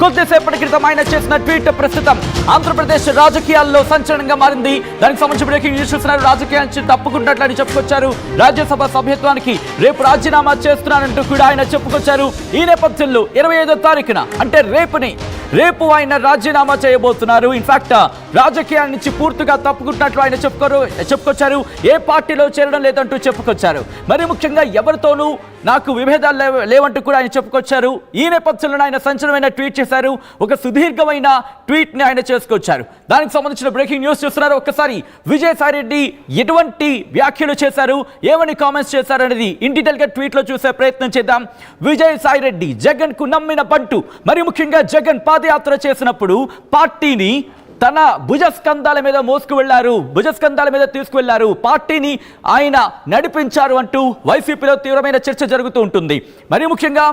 కొద్దిసేపటి క్రితం ఆయన చేసిన ట్వీట్ ప్రస్తుతం ఆంధ్రప్రదేశ్ రాజకీయాల్లో సంచలనంగా మారింది. దానికి సంబంధించి బ్రేకింగ్ న్యూస్ చూస్తున్నారు. రాజకీయాల నుంచి తప్పుకుంటున్నట్లు చెప్పుకొచ్చారు. రాజ్యసభ సభ్యత్వానికి రేపు రాజీనామా చేస్తున్నానంటూ కూడా ఆయన చెప్పుకొచ్చారు. ఈ నేపథ్యంలో 25వ తారీఖున అంటే రేపు ఆయన రాజీనామా చేయబోతున్నారు. ఇన్ఫాక్ట్ రాజకీయాల నుంచి పూర్తిగా తప్పుకుంటున్నట్లు ఆయన చెప్పుకొచ్చారు. ఏ పార్టీలో చేరడం లేదంటూ చెప్పుకొచ్చారు. మరి ముఖ్యంగా ఎవరితోనూ నాకు విభేదాలు లేవంటూ కూడా ఆయన చెప్పుకొచ్చారు. ఈ నేపథ్యంలో ఆయన సంచలనమైన ట్వీట్ చేశారు. ఒక సుదీర్ఘమైన ట్వీట్ ని ఆయన చేసుకొచ్చారు. దానికి సంబంధించిన బ్రేకింగ్ న్యూస్ చూస్తున్నారు. ఒక్కసారి విజయసాయి రెడ్డి ఎటువంటి వ్యాఖ్యలు చేశారు, ఏమని కామెంట్స్ చేశారు అనేది ఇన్ డీటెయిల్ గా ట్వీట్ లో చూసే ప్రయత్నం చేద్దాం. విజయసాయి రెడ్డి జగన్ కు నమ్మిన బంటు. మరి ముఖ్యంగా జగన్ పాదయాత్ర చేసినప్పుడు పార్టీని తన భుజస్కంధాల మీద భుజస్కంధాల మీద తీసుకువెళ్లారు. పార్టీని ఆయన నడిపించారు అంటూ వైసీపీలో తీవ్రమైన చర్చ జరుగుతూ ఉంటుంది. మరి ముఖ్యంగా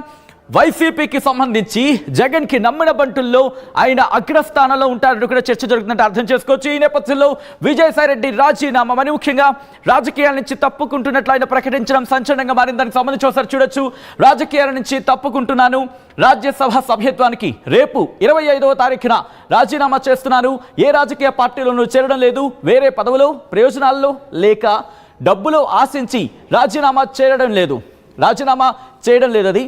వైసీపీకి సంబంధించి జగన్ కి నమ్మిన బంటుల్లో ఆయన అగ్రస్థానంలో ఉంటారంటూ కూడా చర్చ జరుగుతుందంటే అర్థం చేసుకోవచ్చు. ఈ నేపథ్యంలో విజయసాయి రెడ్డి రాజీనామా మరి ముఖ్యంగా రాజకీయాల నుంచి తప్పుకుంటున్నట్లు ఆయన ప్రకటించడం సంచలనంగా మారింది. దానికి సంబంధించి ఒకసారి చూడొచ్చు. రాజకీయాల నుంచి తప్పుకుంటున్నాను, రాజ్యసభ సభ్యత్వానికి రేపు 25వ తారీఖున రాజీనామా చేస్తున్నాను. ఏ రాజకీయ పార్టీలోనూ చేరడం లేదు. వేరే పదవులు ప్రయోజనాల్లో లేక డబ్బులు ఆశించి రాజీనామా చేయడం లేదు. అది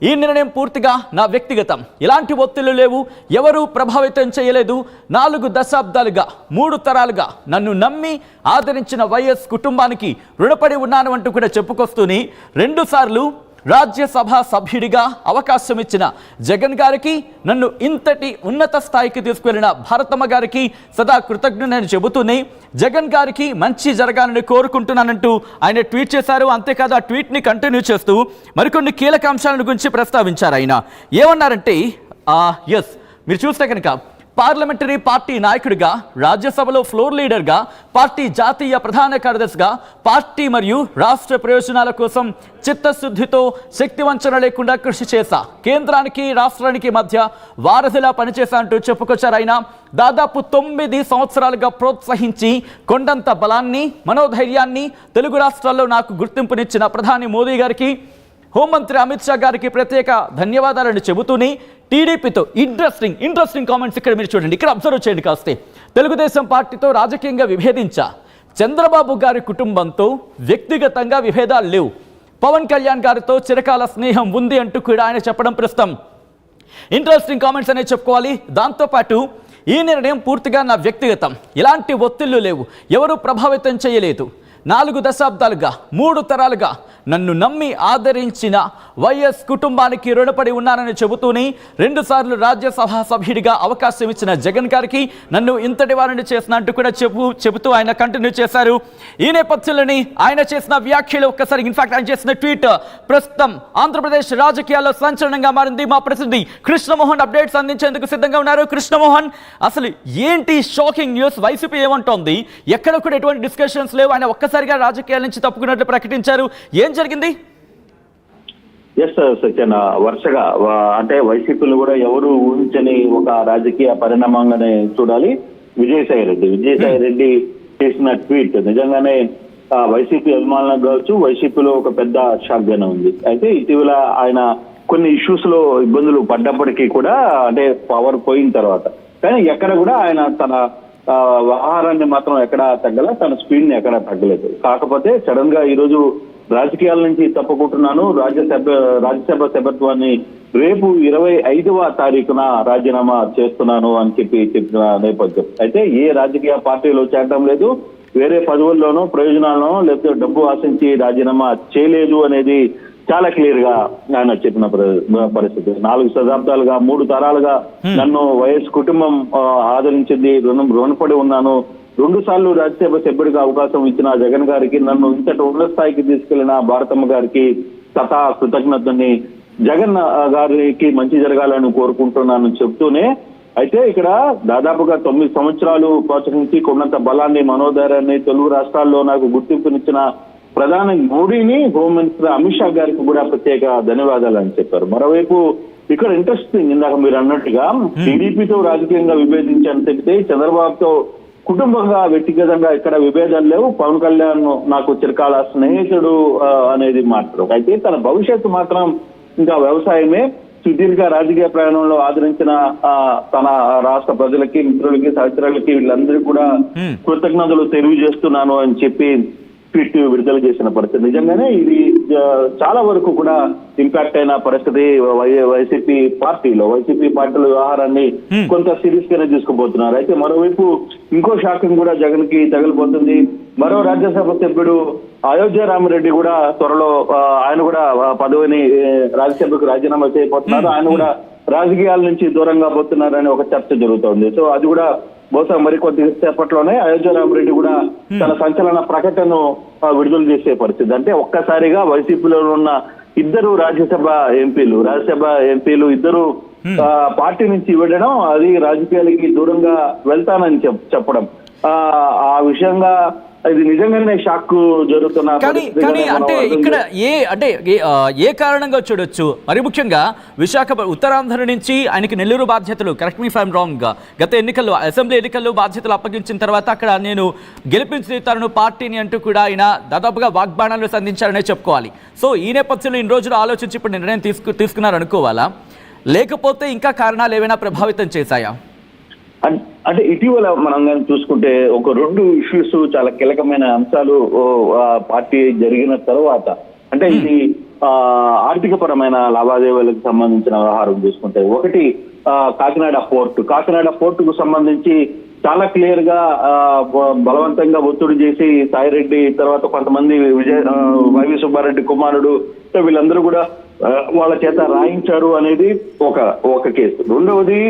ఈ నిర్ణయం పూర్తిగా నా వ్యక్తిగతం. ఎలాంటి ఒత్తిళ్లు లేవు, ఎవరూ ప్రభావితం చేయలేదు. 4 దశాబ్దాలుగా 3 తరాలుగా నన్ను నమ్మి ఆదరించిన వైఎస్ కుటుంబానికి రుణపడి ఉన్నాను అంటూ కూడా చెప్పుకొస్తూనే 2 సార్లు రాజ్యసభ సభ్యుడిగా అవకాశం ఇచ్చిన జగన్ గారికి, నన్ను ఇంతటి ఉన్నత స్థాయికి తీసుకువెళ్లిన భారతమ్మ గారికి సదా కృతజ్ఞతని చెబుతూనే జగన్ గారికి మంచి జరగాలని కోరుకుంటున్నానంటూ ఆయన ట్వీట్ చేశారు. అంతేకాదు ఆ ట్వీట్ని కంటిన్యూ చేస్తూ మరికొన్ని కీలక అంశాల గురించి ప్రస్తావించారు. ఆయన ఏమన్నారంటే మీరు చూస్తే కనుక పార్లమెంటరీ పార్టీ నాయకుడిగా, రాజ్యసభలో ఫ్లోర్ లీడర్గా, పార్టీ జాతీయ ప్రధాన కార్యదర్శిగా పార్టీ మరియు రాష్ట్ర ప్రయోజనాల కోసం చిత్తశుద్ధితో శక్తివంచన లేకుండా కృషి చేశా. కేంద్రానికి రాష్ట్రానికి మధ్య వారధిలా పనిచేశా అంటూ చెప్పుకొచ్చారు. ఆయన దాదాపు 9 సంవత్సరాలుగా ప్రోత్సహించి కొండంత బలాన్ని, మనోధైర్యాన్ని తెలుగు రాష్ట్రాల్లో నాకు గుర్తింపునిచ్చిన ప్రధాని మోదీ గారికి, హోంమంత్రి అమిత్ షా గారికి ప్రత్యేక ధన్యవాదాలను చెబుతూనే టీడీపీతో ఇంట్రెస్టింగ్ కామెంట్స్ ఇక్కడ మీరు చూడండి. ఇక్కడ అబ్జర్వ్ చేయండి కాస్తే. తెలుగుదేశం పార్టీతో రాజకీయంగా విభేదించా. చంద్రబాబు గారి కుటుంబంతో వ్యక్తిగతంగా విభేదాలు లేవు. పవన్ కళ్యాణ్ గారితో చిరకాల స్నేహం ఉంది అంటూ కూడా ఆయన చెప్పడం ప్రస్తుతం ఇంట్రెస్టింగ్ కామెంట్స్ అనేది చెప్పుకోవాలి. దాంతోపాటు ఈ నిర్ణయం పూర్తిగా నా వ్యక్తిగతం, ఎలాంటి ఒత్తిళ్లు లేవు, ఎవరూ ప్రభావితం చేయలేదు. 4 దశాబ్దాలుగా 3 తరాలుగా నన్ను నమ్మి ఆదరించిన వైఎస్ కుటుంబానికి రుణపడి ఉన్నానని చెబుతూనే 2 సార్లు రాజ్యసభ సభ్యుడిగా అవకాశం ఇచ్చిన జగన్ గారికి నన్ను ఇంతటి వారిని చేసినట్టు కూడా చెబుతూ ఆయన కంటిన్యూ చేశారు. ఈ నేపథ్యంలోని ఆయన చేసిన వ్యాఖ్యలు ఒక్కసారి ఇన్ఫాక్ట్ ఆయన చేసిన ట్వీట్ ప్రస్తుతం ఆంధ్రప్రదేశ్ రాజకీయాల్లో సంచలనంగా మారింది. మా ప్రతినిధి కృష్ణమోహన్ అప్డేట్స్ అందించేందుకు సిద్ధంగా ఉన్నారు. కృష్ణమోహన్, అసలు ఏంటి షాకింగ్ న్యూస్? వైసీపీ ఏమంటోంది? ఎక్కడ కూడా ఎటువంటి డిస్కషన్స్ లేవు. ఆయన ఒక్కసారిగా రాజకీయాల నుంచి తప్పుకున్నట్లు ప్రకటించారు. ఏం జరిగింది? సత్యన, వరుసగా అంటే వైసీపీలో కూడా ఎవరు ఊహించని ఒక రాజకీయ పరిణామంగానే చూడాలి. విజయసాయి రెడ్డి చేసిన ట్వీట్ నిజంగానే వైసీపీ అభిమానులకు కావచ్చు, వైసీపీలో ఒక పెద్ద షాక్ గానే ఉంది. అయితే ఇటీవల ఆయన కొన్ని ఇష్యూస్ లో ఇబ్బందులు పడ్డప్పటికీ కూడా, అంటే పవర్ పోయిన తర్వాత కానీ ఎక్కడ కూడా ఆయన తన వ్యవహారాన్ని మాత్రం ఎక్కడా తగ్గల, తన స్పీడ్ ని ఎక్కడా తగ్గలేదు. కాకపోతే సడన్ గా ఈరోజు రాజకీయాల నుంచి తప్పుకుంటున్నాను, రాజ్యసభ సభ్యత్వాన్ని రేపు 25వ తారీఖున రాజీనామా చేస్తున్నాను అని చెప్పిన నేపథ్యం. అయితే ఏ రాజకీయ పార్టీలో చేరడం లేదు, వేరే పదవుల్లోనూ ప్రయోజనాలను లేకపోతే డబ్బు ఆశించి రాజీనామా చేయలేదు అనేది చాలా క్లియర్ గా ఆయన చెప్పిన పరిస్థితి. 4 శతాబ్దాలుగా 3 తరాలుగా నన్ను వైఎస్ కుటుంబం ఆదరించింది, రుణపడి ఉన్నాను. 2 సార్లు రాజ్యసభ సభ్యుడిగా అవకాశం ఇచ్చిన జగన్ గారికి, నన్ను ఇంతటి ఉన్నత స్థాయికి తీసుకెళ్లిన భారతమ్మ గారికి సతా కృతజ్ఞతని, జగన్ గారికి మంచి జరగాలని కోరుకుంటున్నాను చెప్తూనే, అయితే ఇక్కడ దాదాపుగా 9 సంవత్సరాలు ప్రోత్సహించి కొండంత బలాన్ని, మనోధైర్యాన్ని తెలుగు రాష్ట్రాల్లో నాకు గుర్తింపునిచ్చిన ప్రధాని మోడీని, హోంమంత్రి అమిత్ షా గారికి కూడా ప్రత్యేక ధన్యవాదాలు అని చెప్పారు. మరోవైపు ఇక్కడ ఇంట్రెస్టింగ్, ఇందాక మీరు అన్నట్టుగా టీడీపీతో రాజకీయంగా విభేదించాలని చెప్తే చంద్రబాబుతో కుటుంబంగా వ్యక్తిగతంగా ఇక్కడ విభేదాలు లేవు, పవన్ కళ్యాణ్ నాకు చిరకాల స్నేహితుడు అనేది మాత్రం. అయితే తన భవిష్యత్తు మాత్రం ఇంకా వ్యవసాయమే, సుదీర్ఘ రాజకీయ ప్రయాణంలో ఆదరించిన తన రాష్ట్ర ప్రజలకి, మిత్రులకి, సహచరులకి వీళ్ళందరికీ కూడా కృతజ్ఞతలు తెలియజేస్తున్నాను అని చెప్పి ట్వీట్ విడుదల చేసిన పరిస్థితి. నిజంగానే ఇది చాలా వరకు కూడా ఇంపాక్ట్ అయిన పరిస్థితి వైసీపీ పార్టీలో వ్యవహారాన్ని కొంత సీరియస్ గానే తీసుకుపోతున్నారు. అయితే మరోవైపు ఇంకో షాకింగ్ కూడా జగన్ కి తగిలిపోతుంది. మరో రాజ్యసభ సభ్యుడు అయోధ్య రామిరెడ్డి కూడా త్వరలో ఆయన కూడా పదవిని రాజ్యసభకు రాజీనామా చేయబోతున్నారు. ఆయన కూడా రాజకీయాల నుంచి దూరంగా పోతున్నారని ఒక చర్చ జరుగుతోంది. సో అది కూడా బహుశా మరికొద్ది సేపట్లోనే అయోధ్య రామిరెడ్డి కూడా తన సంచలన ప్రకటనను విడుదల చేసే పరిస్థితి. అంటే ఒక్కసారిగా వైసీపీలో ఉన్న ఇద్దరు రాజ్యసభ ఎంపీలు ఇద్దరు పార్టీ నుంచి వెళ్ళడం, అది రాజకీయాలకి దూరంగా వెళ్తానని చెప్పడం, ఆ విషయంగా ఇది నిజంగానే షాక్ జరుగుతున్న. కానీ అంటే ఇక్కడ ఏ కారణంగా చూడొచ్చు? మరి ముఖ్యంగా ఉత్తరాంధ్ర నుంచి ఆయనకి నెల్లూరు బాధ్యతలు, correct me if I'm wrong, గత ఎన్నికల్లో అసెంబ్లీ ఎన్నికల్లో బాధ్యతలు అప్పగించిన తర్వాత అక్కడ నేను గెలిపించిన తనను పార్టీని అంటూ కూడా ఆయన దాదాపుగా వాగ్బాణాలు సంధించారనే చెప్పుకోవాలి. సో ఈ నేపథ్యంలో ఇన్ని రోజులు ఆలోచించి ఇప్పుడు నిర్ణయం తీసుకున్నారు అనుకోవాలా, లేకపోతే ఇంకా కారణాలు ఏమైనా ప్రభావితం చేశాయా? అంటే ఇటీవల మనం కానీ చూసుకుంటే ఒక 2 ఇష్యూస్ చాలా కీలకమైన అంశాలు పార్టీ జరిగిన తర్వాత, అంటే ఇది ఆర్థిక పరమైన లావాదేవీలకు సంబంధించిన వ్యవహారం చూసుకుంటే, ఒకటి కాకినాడ పోర్టుకు సంబంధించి చాలా క్లియర్ గా బలవంతంగా ఒత్తిడి చేసి సాయిరెడ్డి తర్వాత కొంతమంది వైవి సుబ్బారెడ్డి కుమారుడు వీళ్ళందరూ కూడా వాళ్ళ చేత రాయించారు అనేది ఒక కేసు. రెండవది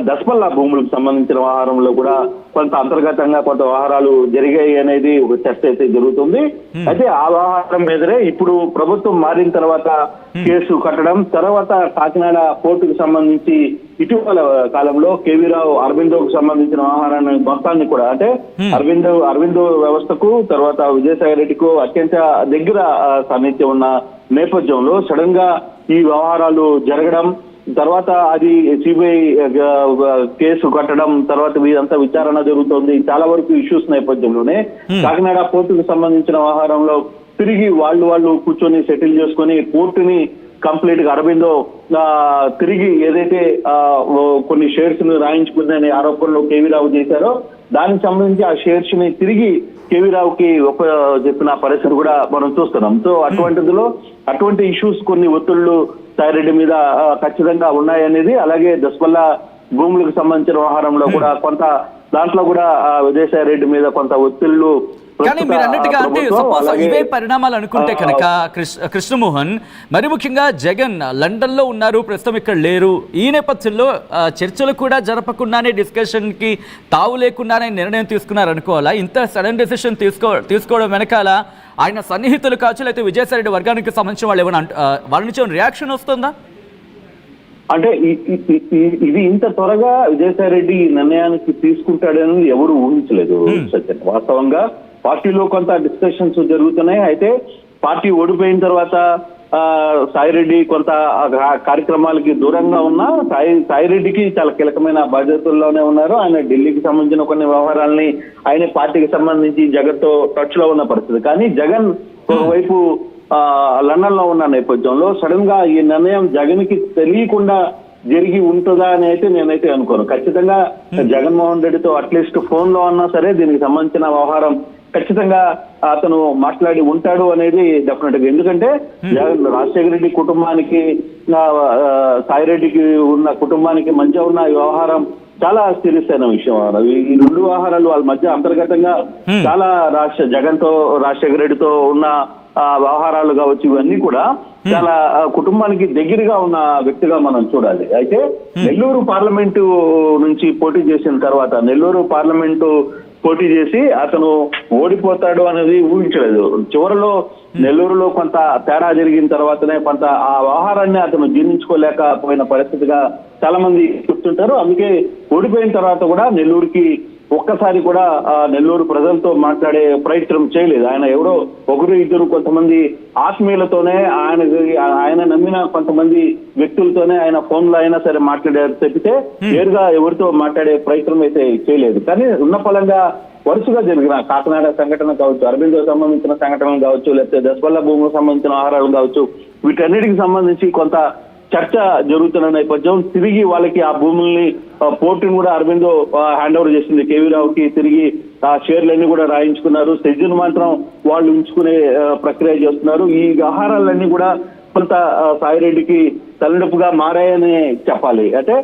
దసపల్లా భూములకు సంబంధించిన వ్యవహారంలో కూడా కొంత అంతర్గతంగా కొంత వ్యవహారాలు జరిగాయి అనేది ఒక చర్చ అయితే జరుగుతుంది. అయితే ఆ వ్యవహారం మీదనే ఇప్పుడు ప్రభుత్వం మారిన తర్వాత కేసు కట్టడం, తర్వాత కాకినాడ పోర్టుకు సంబంధించి ఇటీవల కాలంలో కేవీ రావు అరవిందోకు సంబంధించిన వ్యవహారాన్ని మొత్తాన్ని కూడా, అంటే అరవిందో వ్యవస్థకు తర్వాత విజయసాయి రెడ్డికు అత్యంత దగ్గర సాన్నిధ్యం ఉన్న నేపథ్యంలో సడన్ గా ఈ వ్యవహారాలు జరగడం, తర్వాత అది సిబిఐ కేసు కట్టడం, తర్వాత ఇదంతా విచారణ జరుగుతోంది. చాలా వరకు ఇష్యూస్ నేపథ్యంలోనే కాకినాడ పోర్టుకు సంబంధించిన వ్యవహారంలో తిరిగి వాళ్ళు కూర్చొని సెటిల్ చేసుకొని పోర్టుని కంప్లీట్ గా అరవిందో తిరిగి ఏదైతే కొన్ని షేర్స్ ను రాయించుకుందనే ఆరోపణలు కేవీ రావు చేశారో దానికి సంబంధించి ఆ షేర్స్ ని తిరిగి కేవీ రావుకి చెప్పిన పరిస్థితి కూడా మనం చూస్తున్నాం. సో అటువంటి ఇష్యూస్, కొన్ని ఒత్తిళ్లు సాయిరెడ్డి మీద ఖచ్చితంగా ఉన్నాయనేది, అలాగే దసపల్లా భూములకు సంబంధించిన వ్యవహారంలో కూడా కొంత దాంట్లో కూడా విజయసాయి రెడ్డి మీద కొంత ఒత్తిళ్లు. కానీ మీరు అన్నట్టుగా అంటే సపోజ్ ఇవే పరిణామాలు అనుకుంటే కనుక కృష్ణమోహన్, మరి ముఖ్యంగా జగన్ లండన్ లో ఉన్నారు, ప్రస్తుతం ఇక్కడ లేరు. ఈ నేపథ్యంలో చర్చలు కూడా జరపకుండానే, డిస్కషన్ కి తావు లేకుండానే నిర్ణయం తీసుకున్నారు అనుకోవాలా? ఇంత సడన్ డెసిషన్ తీసుకోవడం వెనకాల ఆయన సన్నిహితులు కావచ్చు, లేకపోతే విజయసాయి రెడ్డి వర్గానికి సంబంధించిన వాళ్ళు ఏమైనా వాళ్ళ నుంచి రియాక్షన్ వస్తుందా? అంటే ఇది ఇంత త్వరగా విజయసాయి రెడ్డి ఈ నిర్ణయానికి తీసుకుంటాడని ఎవరు ఊహించలేదు సత్యం. వాస్తవంగా పార్టీలో కొంత డిస్కషన్స్ జరుగుతున్నాయి. అయితే పార్టీ ఓడిపోయిన తర్వాత సాయిరెడ్డి కొంత కార్యక్రమాలకి దూరంగా ఉన్నా, సాయిరెడ్డికి చాలా కీలకమైన బాధ్యతల్లోనే ఉన్నారు. ఆయన ఢిల్లీకి సంబంధించిన కొన్ని వ్యవహారాలని ఆయన పార్టీకి సంబంధించి జగన్ తో టచ్ లో ఉన్న పరిస్థితి. కానీ జగన్ ఒకవైపు లండన్ లో ఉన్న నేపథ్యంలో సడన్ గా ఈ నిర్ణయం జగన్ కి తెలియకుండా జరిగి ఉంటుందా అని అయితే నేనైతే అనుకోను. ఖచ్చితంగా జగన్మోహన్ రెడ్డితో అట్లీస్ట్ ఫోన్ లో అన్నా సరే దీనికి సంబంధించిన వ్యవహారం ఖచ్చితంగా అతను మాట్లాడి ఉంటాడు అనేది డెఫినెట్ గా. ఎందుకంటే రాజశేఖర రెడ్డి కుటుంబానికి సాయిరెడ్డికి ఉన్న కుటుంబానికి మధ్య ఉన్న వ్యవహారం చాలా సీరియస్ అయిన విషయం. ఈ 2 వ్యవహారాలు వాళ్ళ మధ్య అంతర్గతంగా చాలా జగన్ తో రాజశేఖర రెడ్డితో ఉన్న వ్యవహారాలు కావచ్చు, ఇవన్నీ కూడా చాలా కుటుంబానికి దగ్గరగా ఉన్న వ్యక్తిగా మనం చూడాలి. అయితే నెల్లూరు పార్లమెంటు నుంచి పోటీ చేసిన తర్వాత, నెల్లూరు పార్లమెంటు పోటీ చేసి అతను ఓడిపోతాడు అనేది ఊహించలేదు. చివరిలో నెల్లూరులో కొంత తేడా జరిగిన తర్వాతనే కొంత ఆ వ్యవహారాన్ని అతను జీర్ణించుకోలేకపోయిన పరిస్థితిగా చాలా మంది చెప్తుంటారు. అందుకే ఓడిపోయిన తర్వాత కూడా నెల్లూరుకి ఒక్కసారి కూడా నెల్లూరు ప్రజలతో మాట్లాడే ప్రయత్నం చేయలేదు. ఆయన ఎవరో 1-2 కొంతమంది ఆత్మీయులతోనే, ఆయన నమ్మిన కొంతమంది వ్యక్తులతోనే ఆయన ఫోన్ లో అయినా సరే మాట్లాడారు తప్పితే నేరుగా ఎవరితో మాట్లాడే ప్రయత్నం అయితే చేయలేదు. కానీ ఉన్న ఫలంగా వరుసగా జరిగిన కాకినాడ సంఘటన కావచ్చు, అరవిందో సంబంధించిన సంఘటనలు కావచ్చు, లేకపోతే దసపల్లా భూములకు సంబంధించిన ఆహారాలు కావచ్చు, వీటన్నిటికి సంబంధించి కొంత చర్చ జరుగుతున్న నేపథ్యం తిరిగి వాళ్ళకి ఆ భూముల్ని పోర్టును కూడా అరవిందో హ్యాండ్ ఓవర్ చేసింది కేవీ రావుకి. తిరిగి ఆ షేర్లన్నీ కూడా రాయించుకున్నారు. సెజ్జును మాత్రం వాళ్ళు ఉంచుకునే ప్రక్రియ చేస్తున్నారు. ఈ వ్యవహారాలన్నీ కూడా కొంత సాయిరెడ్డికి తలనొప్పుగా మారాయని చెప్పాలి. అంటే